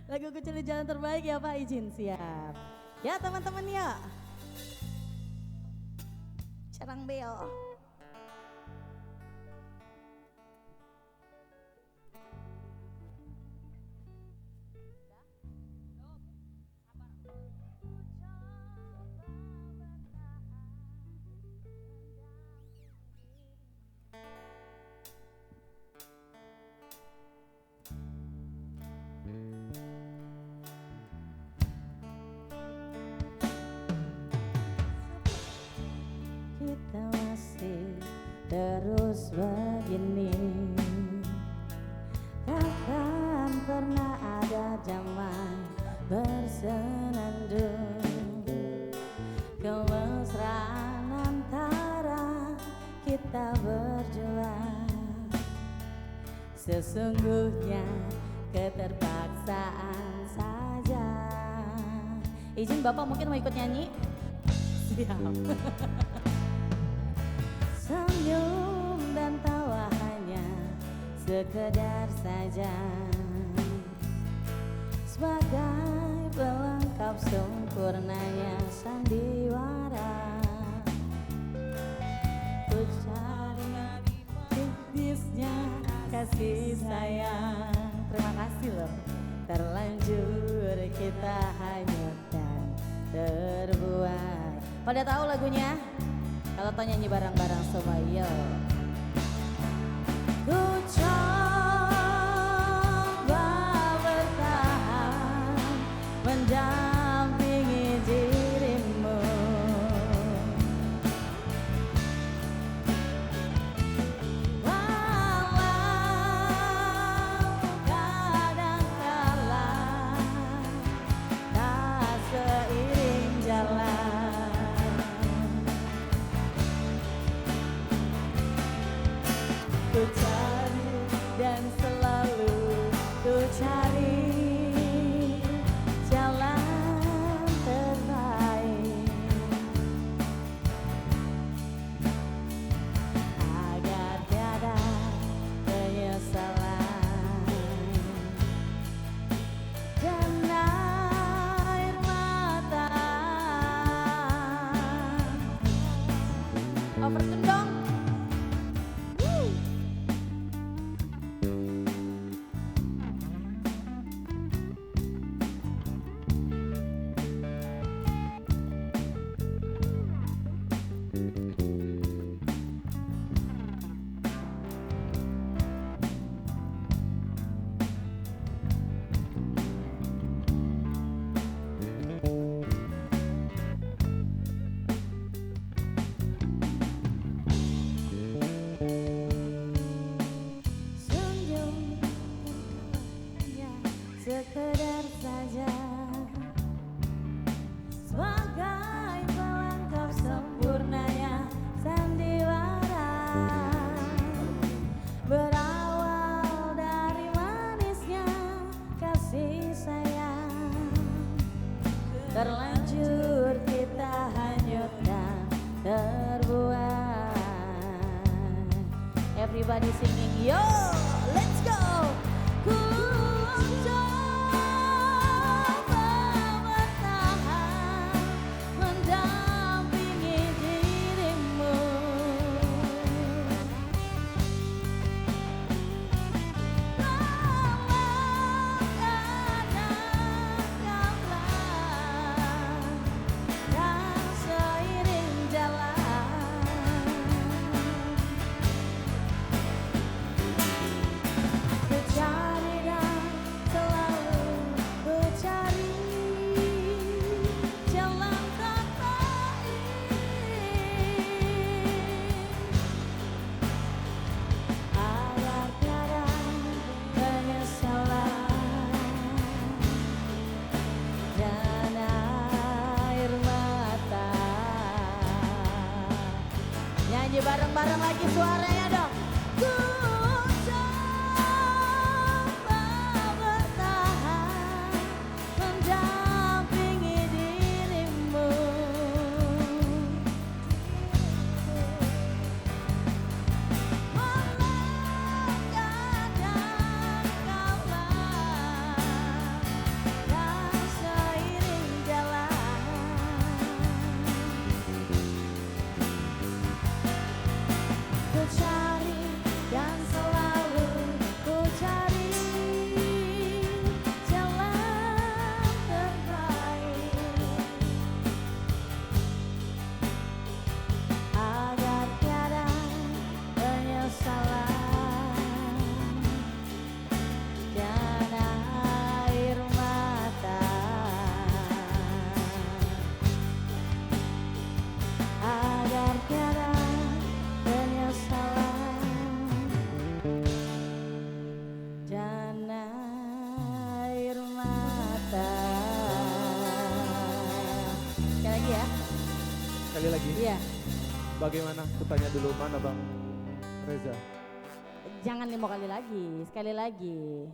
Lagu Kucili Jalan Terbaik ya Pak, izin siap. Ya teman-teman ya. Carang beo. Kita masih terus begini, takkan pernah ada zaman bersenandung. Kemesraan antara kita berdua sesungguhnya keterpaksaan saja. Izin Bapak mungkin mau ikut nyanyi? Siap. Senyum dan tawa hanya sekedar saja, sebagai pelengkap sempurnanya sandiwara. Ku cari tipisnya kasih sayang. Terima kasih loh. Terlanjur kita hanyut dan terbuai. Pada tahu lagunya? Kalau tau nyanyi bareng-bareng semua, yo. Ku coba bertahan mendampingi dirimu, walau kadangkala tak seiring jalan. Ku cari dan selalu ku cari jalan terbaik agar tiada penyesalan dan air mata. Overtune dong. Sekedar saja, sebagai pelengkap sempurnanya sandiwara. Berawal dari manisnya kasih sayang, terlanjur kita hanyut dan terbuai. Everybody singing, yo, let's go. Nyanyi bareng-bareng lagi suaranya dong. Ku coba bertahan mendampingi dirimu, walau kadangkala sekali lagi. Iya. Bagaimana? Kutanya dulu, mana Bang Reza? Jangan 5 kali lagi, sekali lagi.